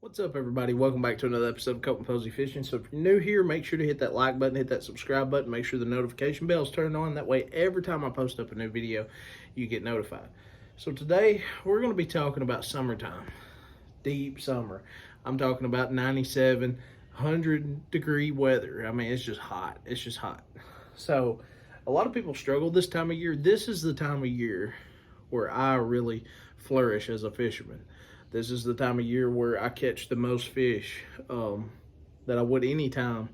What's up, everybody? Welcome back to another episode of Cope and Posey Fishing. So if you're new here, make sure to hit that like button, hit that subscribe button, make sure the notification bell is turned on. That way, every time I post up a new video, you get notified. So today, we're going to be talking about summertime, deep summer. I'm talking about 97, 100-degree weather. I mean, it's just hot. It's just hot. So a lot of people struggle this time of year. This is the time of year where I really flourish as a fisherman. This is the time of year where I catch the most fish that I would any time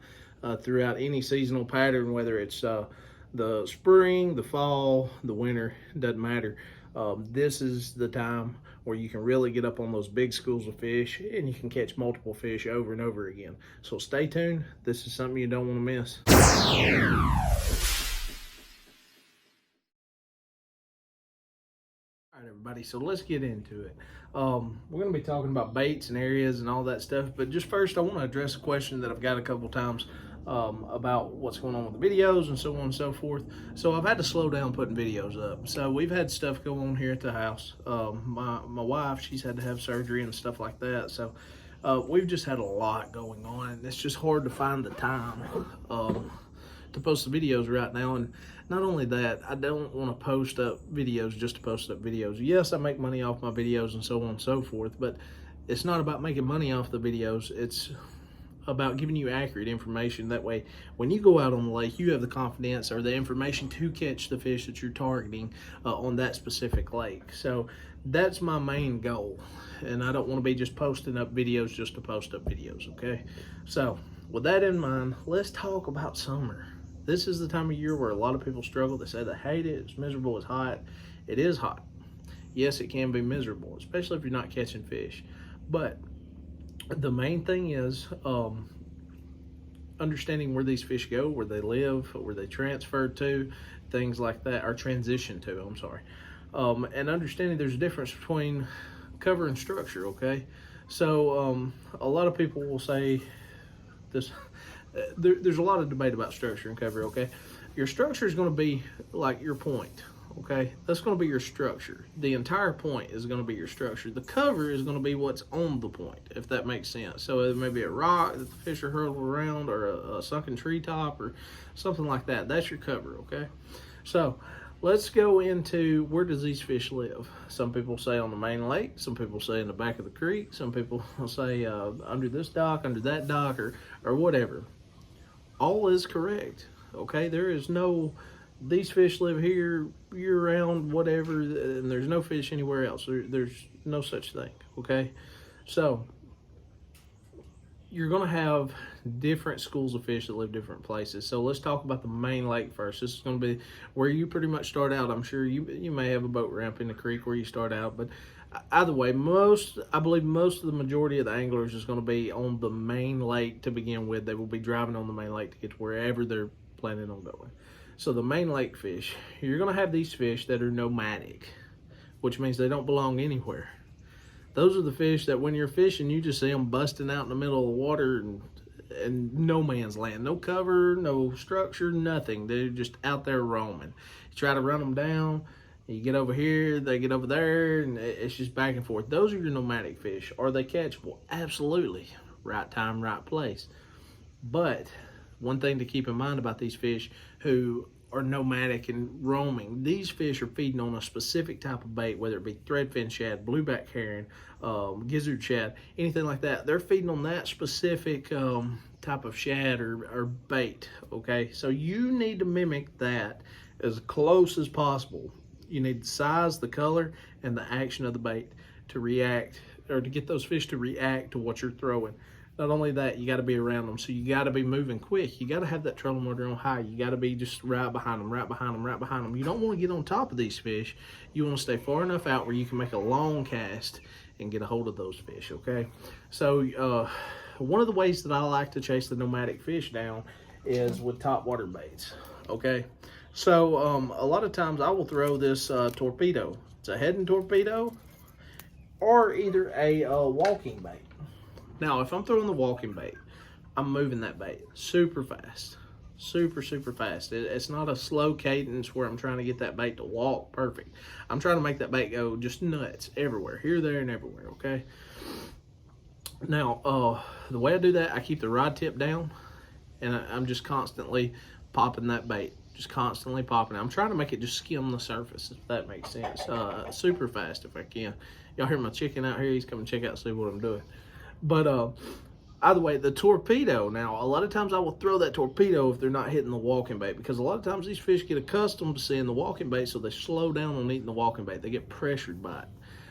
throughout any seasonal pattern, whether it's the spring, the fall, the winter, doesn't matter. This is the time where you can really get up on those big schools of fish and you can catch multiple fish over and over again. So stay tuned. This is something you don't want to miss. All right, everybody, so let's get into it. We're going to be talking about baits and areas and all that stuff, but just first I want to address a question that I've got a couple times about what's going on with the videos and so on and so forth. So I've had to slow down putting videos up. So we've had stuff go on here at the house. My wife, she's had to have surgery and stuff like that. So we've just had a lot going on, and it's just hard to find the time to post the videos right now. And not only that, I don't want to post up videos just to post up videos. Yes, I make money off my videos and so on and so forth, but it's not about making money off the videos. It's about giving you accurate information. That way, when you go out on the lake, you have the confidence or the information to catch the fish that you're targeting on that specific lake. So that's my main goal. And I don't want to be just posting up videos just to post up videos, okay? So with that in mind, let's talk about summer. This is the time of year where a lot of people struggle. They say they hate it, it's miserable, it's hot. It is hot. Yes, it can be miserable, especially if you're not catching fish. But the main thing is understanding where these fish go, where they live, where they transfer to, things like that, or transition to, I'm sorry. And understanding there's a difference between cover and structure, okay? So a lot of people will say this, there's a lot of debate about structure and cover, okay? Your structure is going to be like your point, okay? That's going to be your structure. The entire point is going to be your structure. The cover is going to be what's on the point, if that makes sense. So it may be a rock that the fish are hurtled around, or a sunken treetop, or something like that. That's your cover, okay? So let's go into where does these fish live. Some people say on the main lake. Some people say in the back of the creek. Some people will say under this dock, under that dock, or whatever. All is correct, okay? There is no, these fish live here year-round, whatever, and there's no fish anywhere else. There's no such thing, okay? So you're going to have different schools of fish that live different places. So let's talk about the main lake first. This is going to be where you pretty much start out. I'm sure you may have a boat ramp in the creek where you start out, but either way, I believe most of the majority of the anglers is going to be on the main lake to begin with. They will be driving on the main lake to get to wherever they're planning on going. So the main lake fish, you're going to have these fish that are nomadic, which means they don't belong anywhere. Those are the fish that when you're fishing, you just see them busting out in the middle of the water and no man's land. No cover, no structure, nothing. They're just out there roaming. You try to run them down, you get over here, they get over there, and it's just back and forth. Those are your nomadic fish. Are they catchable? Absolutely. Right time, right place. But one thing to keep in mind about these fish who are nomadic and roaming, these fish are feeding on a specific type of bait, whether it be threadfin shad, blueback herring, gizzard shad, anything like that. They're feeding on that specific type of shad or bait, okay? So you need to mimic that as close as possible. You need the size, the color, and the action of the bait to react, or to get those fish to react to what you're throwing. Not only that, you got to be around them, so you got to be moving quick. You got to have that trolling motor on high. You got to be just right behind them, right behind them, right behind them. You don't want to get on top of these fish. You want to stay far enough out where you can make a long cast and get a hold of those fish, okay? So one of the ways that I like to chase the nomadic fish down is with top water baits, okay? So a lot of times I will throw this torpedo. It's a heading torpedo or either a walking bait. Now, if I'm throwing the walking bait, I'm moving that bait super fast, super fast. It's not a slow cadence where I'm trying to get that bait to walk perfect. I'm trying to make that bait go just nuts everywhere, here, there, and everywhere, okay? Now, the way I do that, I keep the rod tip down, and I'm just constantly popping that bait. Just constantly popping it. I'm trying to make it just skim the surface, if that makes sense. Super fast if I can. Y'all hear my chicken out here? He's coming to check out and see what I'm doing. But either way, the torpedo. Now, a lot of times I will throw that torpedo if they're not hitting the walking bait, because a lot of times these fish get accustomed to seeing the walking bait, so they slow down on eating the walking bait. They get pressured by it.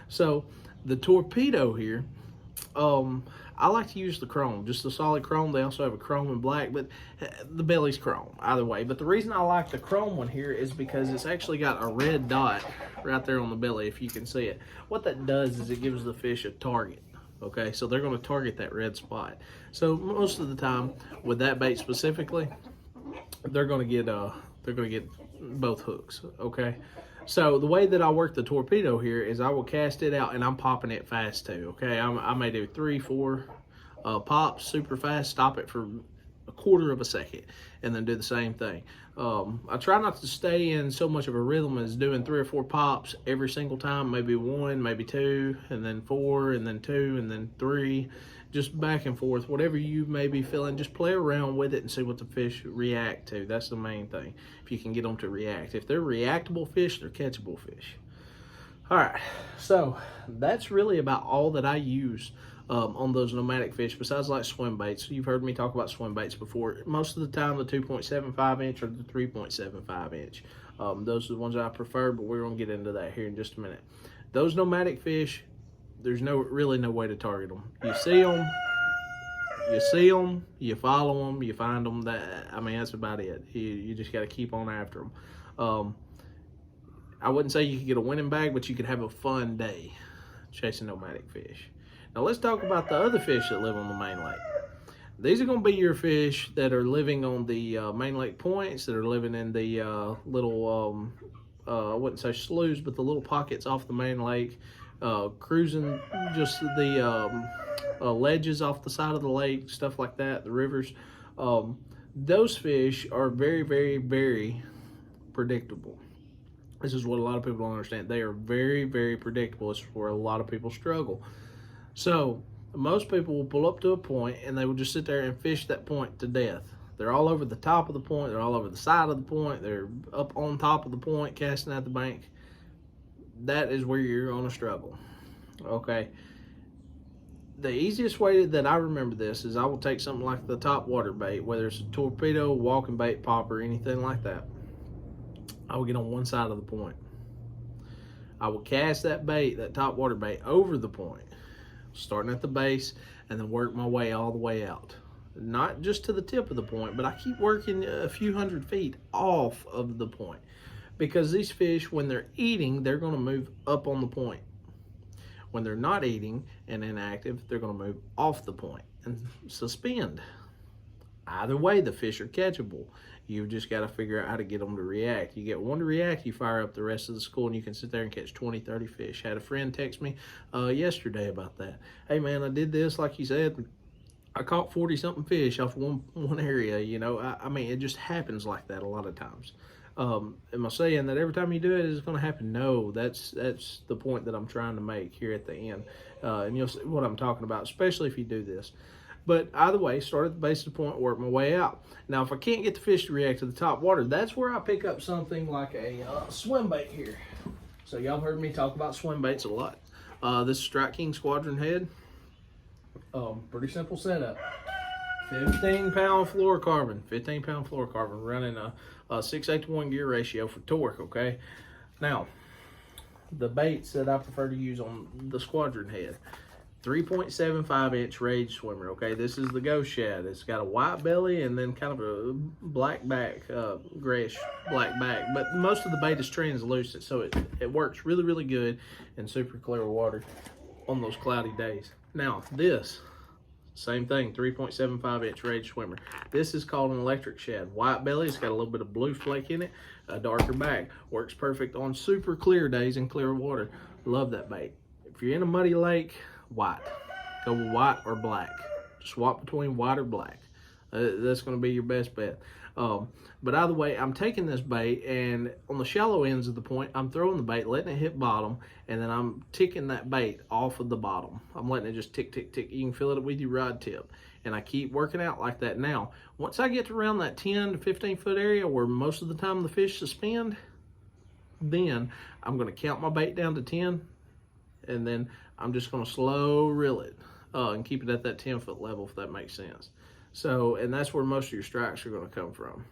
So the torpedo here, I like to use the chrome, just the solid chrome. They also have a chrome and black, but the belly's chrome either way. But the reason I like the chrome one here is because it's actually got a red dot right there on the belly, if you can see it. What that does is it gives the fish a target. Okay, so they're going to target that red spot. So most of the time with that bait specifically, they're going to get both hooks. Okay. So the way that I work the torpedo here is I will cast it out and I'm popping it fast too. Okay, I may do 3-4 pops super fast, stop it for a quarter of a second, and then do the same thing. I try not to stay in so much of a rhythm as doing 3 or 4 pops every single time. Maybe 1, maybe 2, and then 4, and then 2, and then 3. Just back and forth, whatever you may be feeling, just play around with it and see what the fish react to. That's the main thing. If you can get them to react. If they're reactable fish, they're catchable fish. All right, so that's really about all that I use on those nomadic fish, besides like swim baits. You've heard me talk about swim baits before. Most of the time, the 2.75 inch or the 3.75 inch. Those are the ones I prefer, but we're gonna get into that here in just a minute. Those nomadic fish, there's really no way to target them. You see them, you follow them, you find them. That's about it. You just got to keep on after them. I wouldn't say you could get a winning bag, but you could have a fun day chasing nomadic fish. Now let's talk about the other fish that live on the main lake. These are going to be your fish that are living on the main lake points, that are living in the little, I wouldn't say sloughs, but the little pockets off the main lake. Cruising just the ledges off the side of the lake, stuff like that, the rivers. Those fish are very, very, very predictable. This is what a lot of people don't understand. They are very, very predictable. It's where a lot of people struggle. So most people will pull up to a point and they will just sit there and fish that point to death. They're all over the top of the point. They're all over the side of the point. They're up on top of the point, casting at the bank. That is where you're going to struggle. Okay. The easiest way that I remember this is I will take something like the top water bait, whether it's a torpedo, walking bait, popper, anything like that. I will get on one side of the point. I will cast that bait, that top water bait, over the point, starting at the base, and then work my way all the way out. Not just to the tip of the point, but I keep working a few hundred feet off of the point. Because these fish, when they're eating, they're going to move up on the point. When they're not eating and inactive, they're going to move off the point and suspend. Either way, the fish are catchable. You've just got to figure out how to get them to react. You get one to react, you fire up the rest of the school, and you can sit there and catch 20, 30 fish. I had a friend text me yesterday about that. Hey, man, I did this, like you said. I caught 40-something fish off one area, you know. I mean, it just happens like that a lot of times. Am I saying that every time you do it, it's going to happen? No, that's the point that I'm trying to make here at the end. And you'll see what I'm talking about, especially if you do this. But either way, start at the base of the point, work my way out. Now, if I can't get the fish to react to the top water, that's where I pick up something like a swim bait here. So y'all heard me talk about swim baits a lot. This is Strike King Squadron Head. Pretty simple setup. 15-pound fluorocarbon, running a 6:8 gear ratio for torque, okay? Now, the baits that I prefer to use on the Squadron Head, 3.75 inch rage swimmer, okay? This is the Ghost Shad. It's got a white belly and then kind of a black back, grayish black back, but most of the bait is translucent, so it works really, really good in super clear water on those cloudy days. Now, this, same thing, 3.75 inch rage swimmer. This is called an electric shad. White belly, it's got a little bit of blue flake in it, a darker back. Works perfect on super clear days in clear water. Love that bait. If you're in a muddy lake, white. Go with white or black. Swap between white or black. That's going to be your best bet. But either way, I'm taking this bait, and on the shallow ends of the point, I'm throwing the bait, letting it hit bottom, and then I'm ticking that bait off of the bottom. I'm letting it just tick, tick, tick. You can feel it with your rod tip. And I keep working out like that. Now, once I get to around that 10 to 15 foot area where most of the time the fish suspend, then I'm going to count my bait down to 10, and then I'm just going to slow reel it and keep it at that 10 foot level, if that makes sense. So, and that's where most of your strikes are going to come from.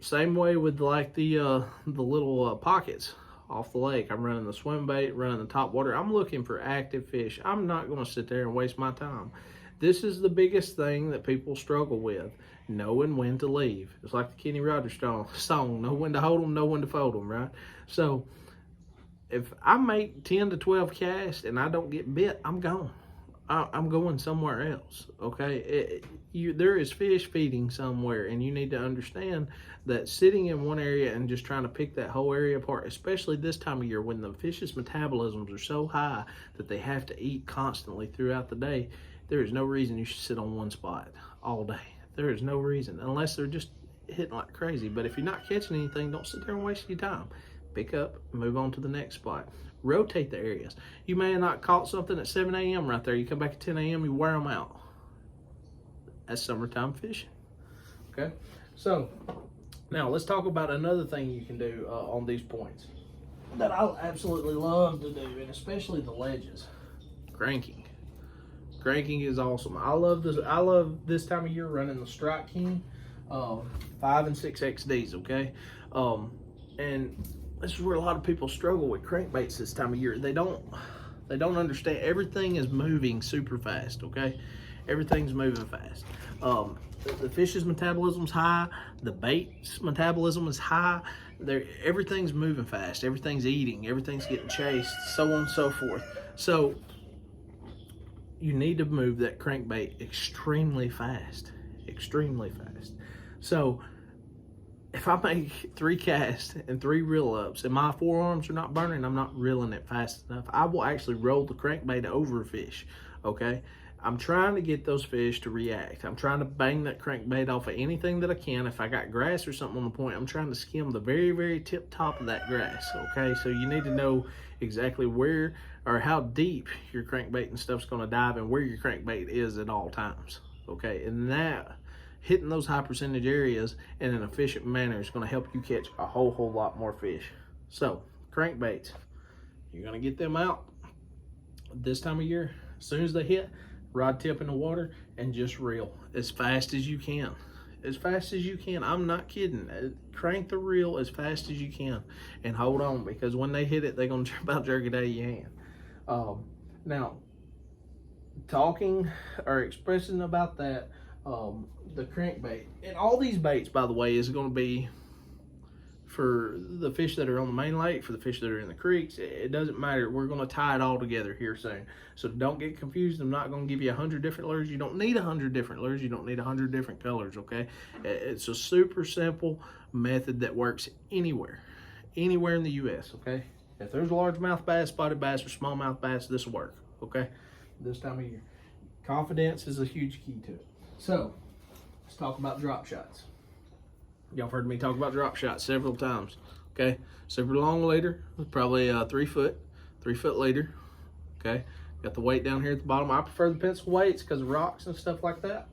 Same way with like the little pockets off the lake. I'm running the swim bait, running the top water. I'm looking for active fish. I'm not going to sit there and waste my time. This is the biggest thing that people struggle with, knowing when to leave. It's like the Kenny Rogers song, know when to hold them, know when to fold them, right? So if I make 10 to 12 casts and I don't get bit, I'm gone. I'm going somewhere else, okay? There is fish feeding somewhere, and you need to understand that sitting in one area and just trying to pick that whole area apart, especially this time of year when the fish's metabolisms are so high that they have to eat constantly throughout the day, there is no reason you should sit on one spot all day. There is no reason, unless they're just hitting like crazy. But if you're not catching anything, don't sit there and waste your time. Pick up, move on to the next spot. Rotate the areas. You may have not caught something at 7 a.m. right there. You come back at 10 a.m., you wear them out. That's summertime fishing, okay? So now let's talk about another thing you can do on these points that I absolutely love to do, and especially the ledges. Cranking. Cranking is awesome. I love this time of year running the Strike King 5 and 6 XDs, okay? And this is where a lot of people struggle with crankbaits this time of year. They don't understand. Everything is moving super fast, okay? Everything's moving fast. The fish's metabolism's high. The bait's metabolism is high. Everything's moving fast. Everything's eating. Everything's getting chased, so on and so forth. So you need to move that crankbait extremely fast. Extremely fast. So if I make 3 casts and 3 reel ups and my forearms are not burning, I'm not reeling it fast enough. I will actually roll the crankbait over a fish, okay? I'm trying to get those fish to react. I'm trying to bang that crankbait off of anything that I can. If I got grass or something on the point, I'm trying to skim the very, very tip top of that grass, okay? So you need to know exactly where or how deep your crankbait and stuff's gonna dive and where your crankbait is at all times, okay? And that, hitting those high percentage areas in an efficient manner is going to help you catch a whole lot more fish. So crankbaits, you're going to get them out this time of year. As soon as they hit, rod tip in the water and just reel as fast as you can. As fast as you can. I'm not kidding. Crank the reel as fast as you can and hold on, because when they hit it, they're going to about jerk it out of your hand. Now, talking or expressing about that, the crankbait, and all these baits, by the way, is going to be for the fish that are on the main lake, for the fish that are in the creeks. It doesn't matter. We're going to tie it all together here soon, so don't get confused. I'm not going to give you 100 different lures. You don't need 100 different lures. You don't need 100 different colors, okay? It's a super simple method that works anywhere in the U.S., okay? If there's largemouth bass, spotted bass, or smallmouth bass, this will work, okay? This time of year. Confidence is a huge key to it. So, let's talk about drop shots. Y'all have heard me talk about drop shots several times, okay? Super long leader, probably 3 foot leader, okay? Got the weight down here at the bottom. I prefer the pencil weights because of rocks and stuff like that.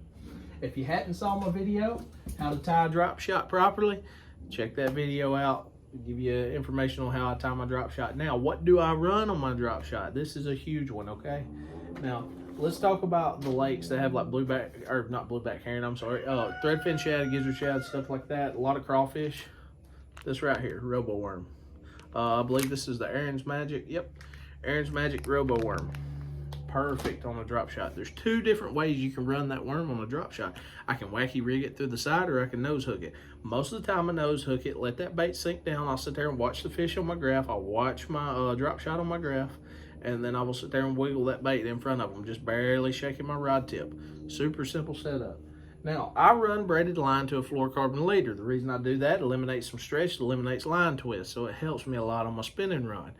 If you hadn't saw my video, how to tie a drop shot properly, check that video out. I'll give you information on how I tie my drop shot. Now, what do I run on my drop shot? This is a huge one, okay? Now, let's talk about the lakes that have like blueback, or not blueback herring, I'm sorry, threadfin shad, gizzard shad, stuff like that. A lot of crawfish. This right here, robo worm. I believe this is the Aaron's Magic. Yep, Aaron's Magic robo worm. Perfect on a drop shot. There's 2 different ways you can run that worm on a drop shot. I can wacky rig it through the side, or I can nose hook it. Most of the time I nose hook it, let that bait sink down. I'll sit there and watch the fish on my graph. I'll watch my drop shot on my graph, and then I will sit there and wiggle that bait in front of them, just barely shaking my rod tip. Super simple setup. Now, I run braided line to a fluorocarbon leader. The reason I do that, eliminates some stretch, eliminates line twist, so it helps me a lot on my spinning rod.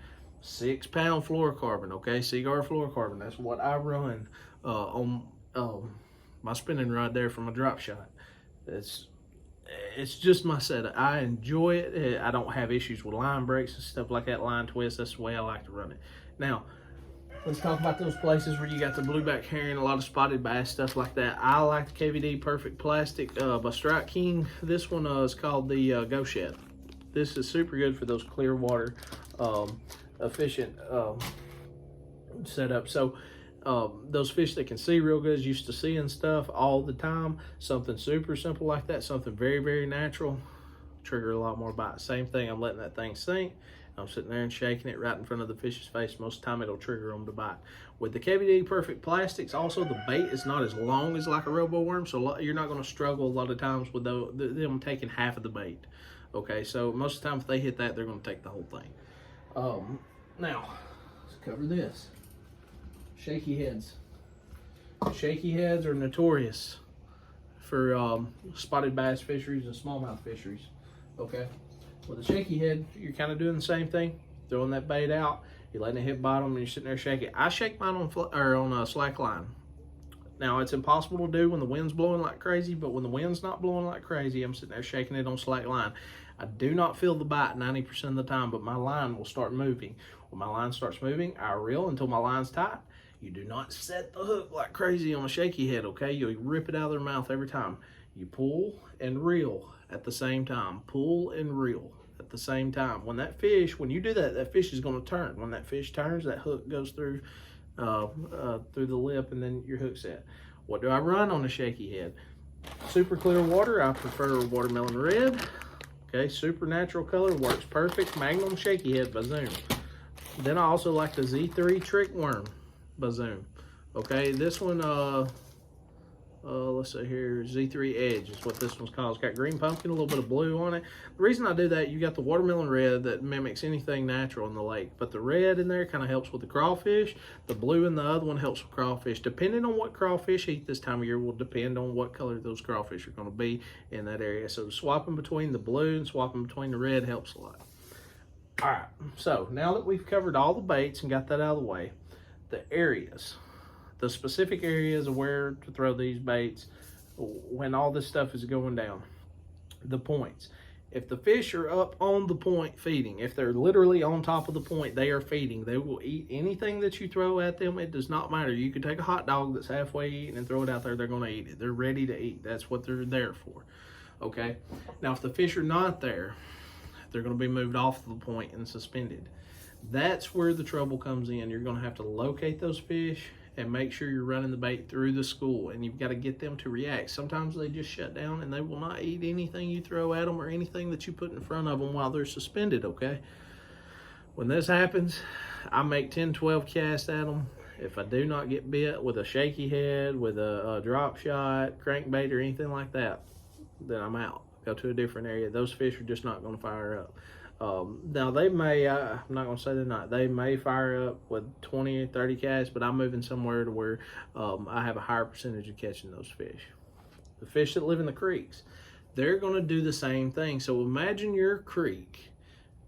6-pound fluorocarbon, okay? Cigar fluorocarbon, that's what I run on my spinning rod there for my drop shot. It's just my setup. I enjoy it. I don't have issues with line breaks and stuff like that, line twists. That's the way I like to run it. Now, let's talk about those places where you got the blueback herring, a lot of spotted bass, stuff like that. I like the KVD Perfect Plastic by Strike King. This one is called the Go Shed. This is super good for those clear water, efficient setup. So those fish that can see real good, is used to seeing stuff all the time. Something super simple like that, something very, very natural, trigger a lot more bites. Same thing, I'm letting that thing sink. I'm sitting there and shaking it right in front of the fish's face. Most of the time it'll trigger them to bite. With the KVD Perfect Plastics, also the bait is not as long as like a robo worm, so you're not going to struggle a lot of times with them taking half of the bait. Okay, so most of the time if they hit that, they're going to take the whole thing. Now, let's cover this. Shaky heads. Shaky heads are notorious for spotted bass fisheries and smallmouth fisheries. Okay, with a shaky head, you're kind of doing the same thing, throwing that bait out. You're letting it hit bottom, and you're sitting there shaking. I shake mine on a slack line. Now it's impossible to do when the wind's blowing like crazy, but when the wind's not blowing like crazy, I'm sitting there shaking it on slack line. I do not feel the bite 90% of the time, but my line will start moving. When my line starts moving, I reel until my line's tight. You do not set the hook like crazy on a shaky head, okay? You'll rip it out of their mouth every time. You pull and reel at the same time. Pull and reel at the same time. When you do that, that fish is going to turn. When that fish turns, that hook goes through the lip, and then your hook's set. What do I run on a shaky head? Super clear water. I prefer watermelon red. Okay, super natural color, works perfect. Magnum shaky head by Zoom. Then I also like the Z3 trick worm by Zoom. Okay, this one, let's see here, Z3 Edge is what this one's called. It's got green pumpkin, a little bit of blue on it. The reason I do that, you got the watermelon red that mimics anything natural in the lake, but the red in there kind of helps with the crawfish. The blue in the other one helps with crawfish. Depending on what crawfish eat this time of year will depend on what color those crawfish are going to be in that area. So swapping between the blue and swapping between the red helps a lot. All right, so now that we've covered all the baits and got that out of the way, the areas, the specific areas of where to throw these baits when all this stuff is going down. The points. If the fish are up on the point feeding, if they're literally on top of the point, they are feeding. They will eat anything that you throw at them. It does not matter. You could take a hot dog that's halfway eaten and throw it out there. They're going to eat it. They're ready to eat. That's what they're there for. Okay. Now, if the fish are not there, they're going to be moved off the point and suspended. That's where the trouble comes in. You're going to have to locate those fish and make sure you're running the bait through the school, and you've got to get them to react. Sometimes they just shut down and they will not eat anything you throw at them or anything that you put in front of them while they're suspended, okay? When this happens, I make 10, 12 casts at them. If I do not get bit with a shaky head, with a drop shot, crankbait, or anything like that, then I'm out. Go to a different area. Those fish are just not going to fire up. Now they may, I'm not going to say they're not, they may fire up with 20 or 30 casts, but I'm moving somewhere to where I have a higher percentage of catching those fish. The fish that live in the creeks, they're going to do the same thing. So imagine your creek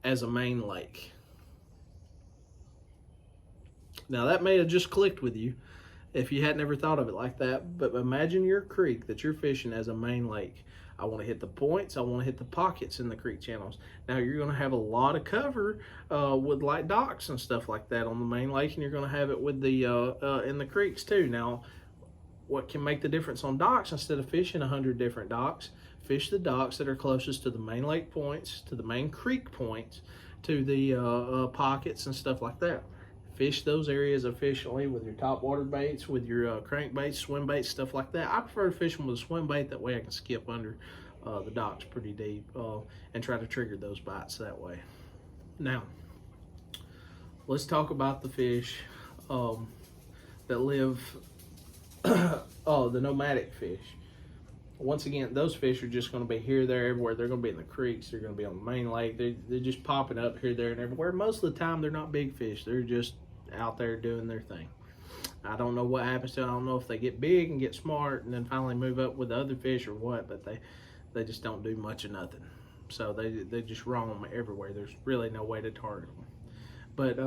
as a main lake. Now that may have just clicked with you if you hadn't ever thought of it like that, but imagine your creek that you're fishing as a main lake. I want to hit the points. I want to hit the pockets in the creek channels. Now you're going to have a lot of cover with like docks and stuff like that on the main lake, and you're going to have it with the in the creeks too. Now, what can make the difference on docks? Instead of fishing 100 different docks, fish the docks that are closest to the main lake points, to the main creek points, to the pockets and stuff like that. Fish those areas efficiently with your top water baits, with your crankbaits, swim baits, stuff like that. I prefer fishing with a swim bait. That way I can skip under the docks pretty deep and try to trigger those bites that way. Now, let's talk about the fish that live, the nomadic fish. Once again, those fish are just going to be here, there, everywhere. They're going to be in the creeks. They're going to be on the main lake. They're just popping up here, there, and everywhere. Most of the time, they're not big fish. They're just out there doing their thing. I don't know what happens to them. I don't know if they get big and get smart and then finally move up with the other fish or what, but they just don't do much of nothing. So they just roam everywhere. There's really no way to target them. But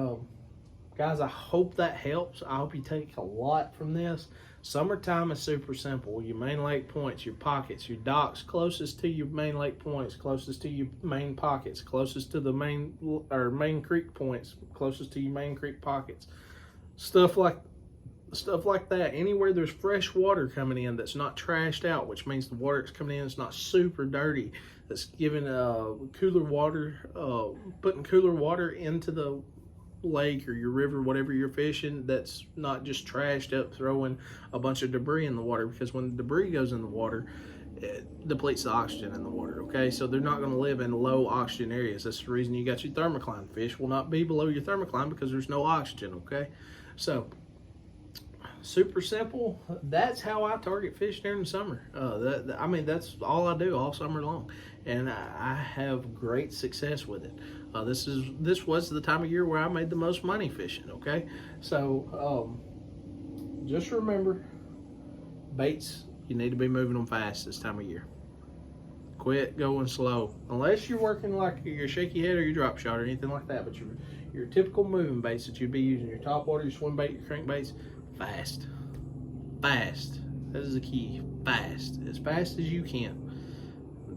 guys, I hope that helps. I hope you take a lot from this. Summertime is super simple. Your main lake points, your pockets, your docks closest to your main lake points, closest to your main pockets, closest to the main creek points, closest to your main creek pockets. Stuff like that. Anywhere there's fresh water coming in that's not trashed out, which means the water that's coming in is not super dirty, that's giving cooler water, putting cooler water into the lake or your river, whatever you're fishing, that's not just trashed up, throwing a bunch of debris in the water, because when the debris goes in the water, it depletes the oxygen in the water. Okay, so they're not going to live in low oxygen areas. That's the reason you got your thermocline. Fish will not be below your thermocline because there's no oxygen. Okay, so super simple. That's how I target fish during the summer. I mean, that's all I do all summer long, and I have great success with it. This was the time of year where I made the most money fishing. Okay, so just remember, baits, you need to be moving them fast this time of year. Quit going slow, unless you're working like your shaky head or your drop shot or anything like that. But your typical moving baits that you'd be using, your top water, your swim bait, your crankbaits, fast. That is the key. Fast, as fast as you can.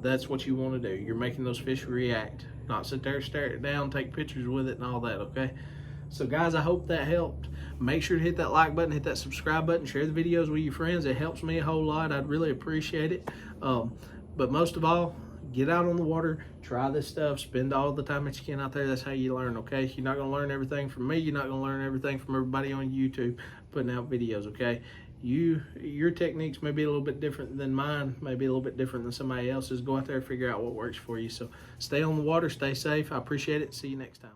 That's what you want to do. You're making those fish react, not sit there, stare it down, take pictures with it and all that. Okay, so guys, I hope that helped. Make sure to hit that like button, hit that subscribe button, share the videos with your friends. It helps me a whole lot. I'd really appreciate it. But most of all, get out on the water, try this stuff, spend all the time that you can out there. That's how you learn. Okay, you're not going to learn everything from me. You're not going to learn everything from everybody on YouTube putting out videos. Okay, your techniques may be a little bit different than mine, maybe a little bit different than somebody else's. Go out there and figure out what works for you. So stay on the water, stay safe. I appreciate it. See you next time.